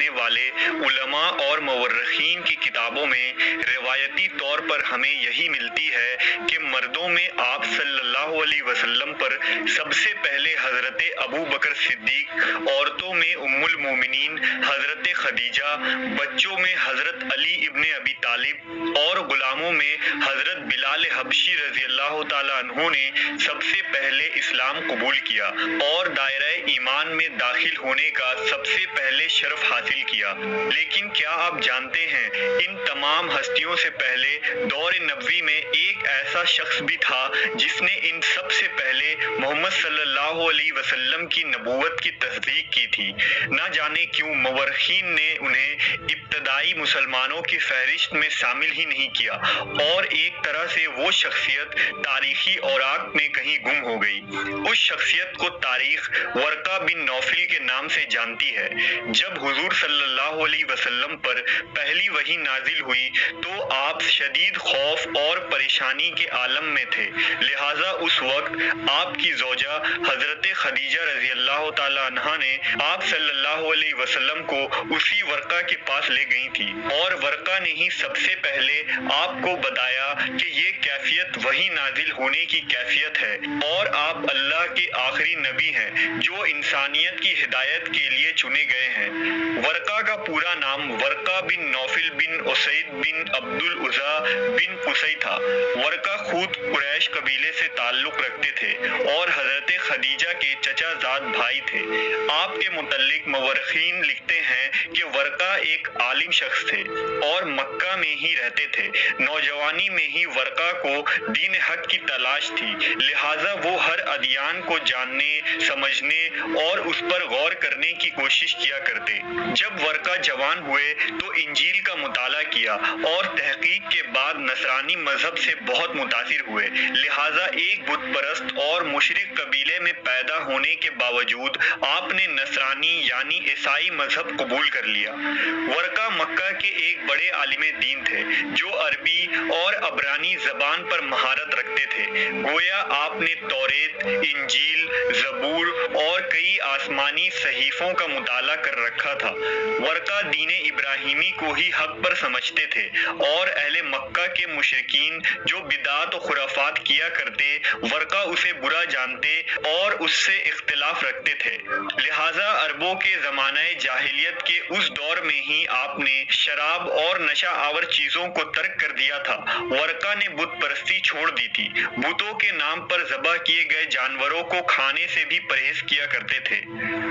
کرنے والے علماء اور مورخین کی کتابوں میں روایتی طور پر ہمیں یہی ملتی ہے کہ مردوں میں آپ صلی اللہ علیہ وسلم پر سب سے پہلے حضرت ابو بکر صدیق، عورتوں میں ام المومنین حضرت خدیجہ، بچوں میں حضرت علی ابن ابی طالب اور غلاموں میں حضرت بلال حبشی رضی اللہ تعالیٰ عنہ نے سب سے پہلے اسلام قبول کیا اور دائرہ ایمان میں داخل ہونے کا سب سے پہلے شرف حاصل کیا۔ لیکن کیا آپ جانتے ہیں ان تمام ہستیوں سے پہلے دور نبوی میں ایک ایسا شخص بھی تھا جس نے ان سب سے پہلے محمد صلی اللہ علیہ وسلم کی نبوت کی تصدیق کی تھی۔ نہ جانے کیوں مورخین نے انہیں ابتدائی مسلمانوں کی فہرست میں شامل ہی نہیں کیا اور ایک طرح سے وہ شخصیت تاریخی اوراق میں کہیں گم ہو گئی۔ اس شخصیت کو تاریخ ورقہ بن نوفل کے نام سے جانتی ہے۔ جب حضور صلی اللہ علیہ وسلم پر پہلی وحی نازل ہوئی تو آپ شدید خوف اور پریشانی کے عالم میں تھے، لہٰذا اس وقت آپ کی زوجہ حضرت خدیجہ رضی اللہ تعالیٰ عنہا نے آپ صلی اللہ علیہ وسلم کو اسی ورقہ کے پاس لے گئی تھی اور ورقہ نے ہی سب سے پہلے آپ کو بتایا کہ یہ کیفیت وحی نازل ہونے کی کیفیت ہے اور آپ اللہ کے آخری نبی ہیں جو انسانیت کی ہدایت کے لیے چنے گئے ہیں۔ ورقہ کا پورا نام ورقہ بن نوفل بن اسید بن عبد العزیٰ بن قصی تھا۔ ورقہ خود قریش قبیلے سے تعلق رکھتے تھے اور حضرت خدیجہ کے چچا زاد بھائی تھے۔ آپ کے متعلق مورخین لکھتے ہیں کہ ورقہ ایک عالم شخص تھے اور مکہ میں ہی رہتے تھے۔ نوجوانی میں ہی ورقہ کو دین حق کی تلاش تھی، لہٰذا وہ ہر ادیان کو جاننے، سمجھنے اور اس پر غور کرنے کی کوشش کیا کرتے۔ جب ورقہ جوان ہوئے تو انجیل کا مطالعہ کیا اور تحقیق کے بعد نصرانی مذہب سے بہت متاثر ہوئے، لہٰذا ایک بت پرست اور مشرک قبیلے میں پیدا ہونے کے باوجود آپ نے نصرانی یعنی عیسائی مذہب قبول کر لیا۔ ورقہ مکہ کے ایک بڑے عالم دین تھے جو عربی اور عبرانی زبان پر مہارت رکھتے تھے۔ گویا آپ نے توریت، انجیل، زبور اور کئی آسمانی صحیفوں کا مطالعہ کر رکھا تھا۔ ورقہ دین ابراہیمی کو ہی حق پر سمجھتے تھے اور اہل مکہ کے مشرکین جو بدعات و خرافات کیا کرتے، ورقہ اسے برا جانتے اور اس سے اختلاف رکھتے تھے۔ لہٰذا عربوں کے زمانہ جاہلیت کے اس دور میں ہی آپ نے شراب اور نشہ آور چیزوں کو ترک کر دیا تھا۔ ورقہ نے بت پرستی چھوڑ دی تھی، بتوں کے نام پر ذبح کیے گئے جانوروں کو کھانے سے بھی پرہیز کیا کرتے تھے۔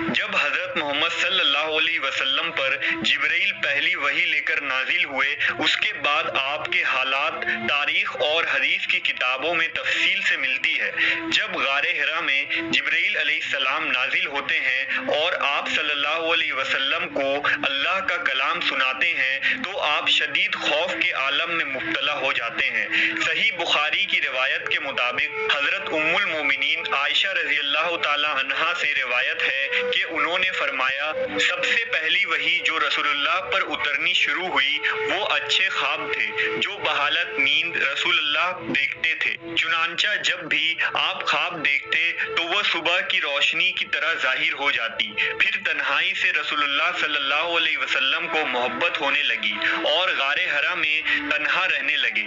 جب حضرت محمد صلی اللہ علیہ وسلم پر جبرائیل پہلی وحی لے کر نازل ہوئے، اس کے بعد آپ کے حالات تاریخ اور حدیث کی کتابوں میں تفصیل سے ملتی ہے۔ جب غار حرا میں جبرائیل علیہ السلام نازل ہوتے ہیں اور آپ صلی اللہ علیہ وسلم کو اللہ کا کلام سناتے ہیں تو آپ شدید خوف کے عالم میں مبتلا ہو جاتے ہیں۔ صحیح بخاری کی روایت کے مطابق حضرت ام المومنین عائشہ رضی اللہ تعالیٰ عنہا سے روایت ہے کہ انہوں نے فرمایا، سب سے پہلی وحی جو رسول اللہ پر اترنی شروع ہوئی وہ اچھے خواب تھے جو بحالت نیند رسول اللہ دیکھتے تھے۔ چنانچہ جب بھی آپ خواب دیکھتے تو وہ صبح کی روشنی کی طرح ظاہر ہو جاتی۔ پھر تنہائی سے رسول اللہ صلی اللہ علیہ وسلم کو محبت ہونے لگی اور غار حرا میں تنہا رہنے لگے۔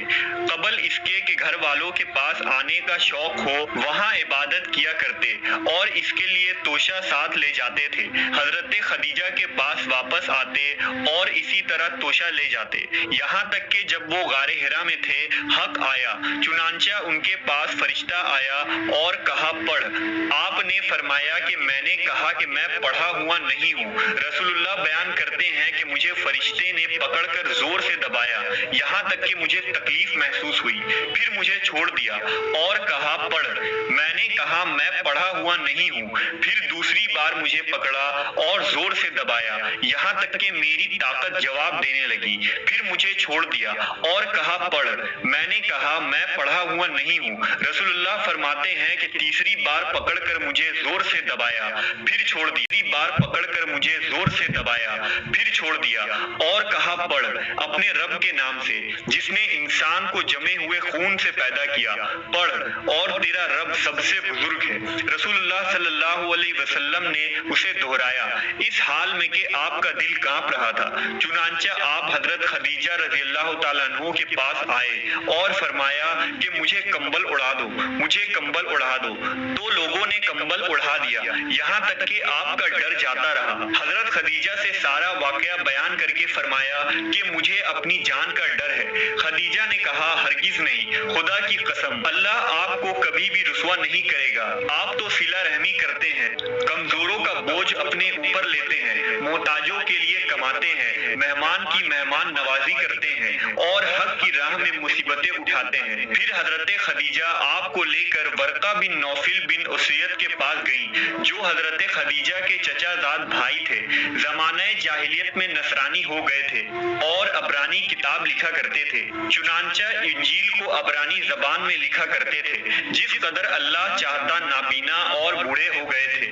قبل اس کے کہ گھر والوں کے پاس آنے کا شوق ہو وہاں عبادت کیا کرتے اور اس کے لیے توشہ ساتھ لے جاتے تھے۔ حضرت خدیجہ کے پاس واپس آتے اور اسی طرح توشہ لے جاتے، یہاں تک کہ جب وہ غار حرا میں تھے حق آیا، چنانچہ ان کے پاس فرشتہ آیا اور کہا پڑھ۔ آپ نے فرمایا کہ میں نے کہا کہ میں پڑھا ہوا نہیں ہوں۔ رسول اللہ بیان کرتے ہیں کہ مجھے فرشتے نے پکڑ کر زور سے دبایا یہاں تک کہ مجھے تکلیف محسوس ہوئی، پھر مجھے چھوڑ دیا اور کہا پڑھ۔ میں نے کہا میں پڑھا ہوا نہیں ہوں، پھر دوسری بار مجھے پکڑا اور زور سے دبایا یہاں تک کہ میری طاقت جواب دینے لگی، پھر مجھے چھوڑ دیا اور کہا پڑھ۔ میں نے کہا میں پڑھا ہوا نہیں ہوں۔ رسول اللہ فرماتے ہیں کہ تیسری بار پکڑ کر مجھے زور سے دبایا، پھر چھوڑ دیا، تیسری بار پکڑ کر مجھے زور سے دبایا، پھر چھوڑ دیا اور کہا پڑھ۔ پڑھ اپنے رب کے نام سے جس نے انسان کو جمے ہوئے خون سے پیدا کیا، پڑھ اور تیرا رب سب سے بزرگ ہے۔ رسول اللہ صلی اللہ علیہ وسلم نے اسے دہرایا اس حال میں کہ آپ کا دل کانپ رہا تھا۔ چنانچہ آپ حضرت خدیجہ رضی اللہ تعالیٰ عنہ کے پاس آئے اور فرمایا کہ مجھے کمبل اڑا دو، مجھے کمبل اڑا دو۔ تو لوگوں نے کمبل اڑا دیا، یہاں تک کہ آپ کا ڈر جاتا رہا۔ حضرت خدیجہ سے سارا واقعہ بیان کر کے فرمایا کہ مجھے اپنی جان کا ڈر ہے۔ خدیجہ نے کہا ہرگز نہیں، خدا کی قسم اللہ آپ کو کبھی بھی رسوا نہیں کرے گا۔ آپ تو صلہ رحمی کرتے ہیں، کمزوروں کا بوجھ اپنے اوپر لیتے ہیں، محتاجوں کے لیے کماتے ہیں، مہمان کی مہمان نوازی کرتے ہیں اور حق کی راہ میں مصیبتیں اٹھاتے ہیں۔ پھر حضرت خدیجہ آپ کو لے کر ورقہ بن نوفل بن اسیت کے پاس گئیں جو حضرت خدیجہ کے چچا زاد بھائی تھے، زمانہ جاہلیت میں نصرانی ہو گئے تھے اور عبرانی کتاب لکھا کرتے تھے، چنانچہ انجیل کو عبرانی زبان میں لکھا کرتے تھے، جس قدر اللہ چاہتا نابینا اور بوڑھے ہو گئے تھے۔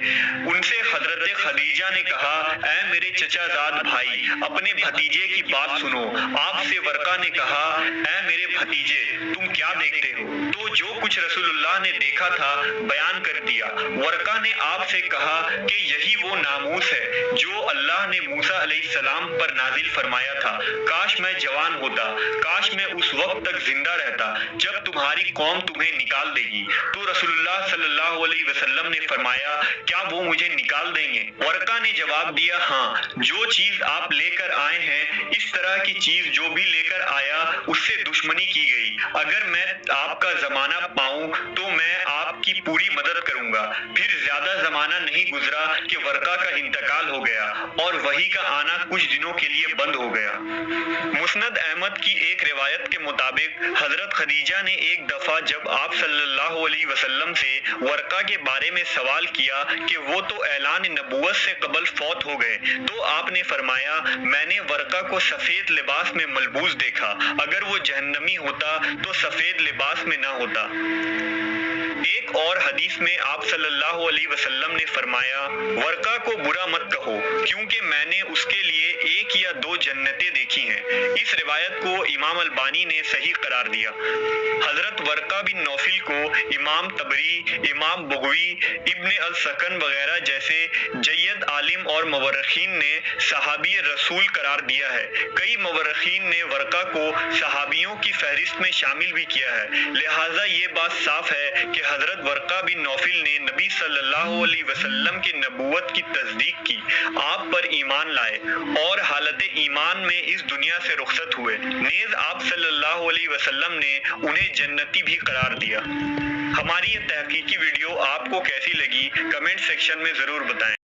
ان سے حضرت خدیجہ نے کہا اے میرے چچا زاد بھائی اپنے بھتیجے کی بات سنو۔ آپ سے ورقہ نے کہا اے میرے بھتیجے تم کیا دیکھتے ہو؟ تو جو کچھ رسول اللہ نے دیکھا تھا بیان کر دیا۔ ورقہ نے آپ سے کہا کہ یہی وہ ناموس ہے جو اللہ نے موسیٰ علیہ السلام پر نازل فرمایا تھا، کاش میں جوان ہوتا، کاش میں اس وقت تک زندہ رہتا جب تمہاری قوم تمہیں نکال دے گی۔ تو رسول اللہ صلی اللہ علیہ وسلم نے فرمایا کیا وہ مجھے نکال دیں گے؟ ورقہ نے جواب دیا ہاں، جو چیز آپ لے کر آئے ہیں اس طرح کی چیز جو بھی لے کر آیا اس سے دشمنی کی گئی، اگر میں آپ کا زمانہ پاؤں تو میں آپ کی پوری مدد کروں گا۔ پھر زیادہ زمانہ نہیں گزرا کہ ورقہ کا انتقال ہو گیا اور وحی کا آنا کچھ دنوں کے لیے بند ہو گیا۔ مسند احمد کی ایک روایت کے مطابق حضرت خدیجہ نے ایک دفعہ جب آپ صلی اللہ علیہ وسلم سے ورقہ کے بارے میں سوال کیا کہ وہ تو اعلان نبوت سے قبل فوت ہو گئے، تو آپ نے فرمایا میں نے ورقہ کو سفید لباس میں ملبوس دیکھا، اگر وہ جہنمی ہوتا تو سفید لباس میں نہ ہوتا۔ ایک اور حدیث میں آپ صلی اللہ علیہ وسلم نے فرمایا ورقہ کو برا مت کہو کیونکہ میں نے اس کے لیے ایک یا دو جنتیں دیکھی ہیں۔ اس روایت کو امام البانی نے صحیح قرار دیا۔ حضرت ورقہ بن نوفل کو امام طبری، امام بغوی، ابن السکن وغیرہ جیسے جید عالم اور مورخین نے صحابی رسول قرار دیا ہے۔ کئی مورخین نے ورقہ کو صحابیوں کی فہرست میں شامل بھی کیا ہے، لہٰذا یہ بات صاف ہے کہ حضرت ورقہ بن نوفل نے نبی صلی اللہ علیہ وسلم کی نبوت کی تصدیق کی، آپ پر ایمان لائے اور حالت ایمان میں اس دنیا سے رخصت ہوئے، نیز آپ صلی اللہ علیہ وسلم نے انہیں جنتی بھی قرار دیا۔ ہماری یہ تحقیقی ویڈیو آپ کو کیسی لگی کمنٹ سیکشن میں ضرور بتائیں۔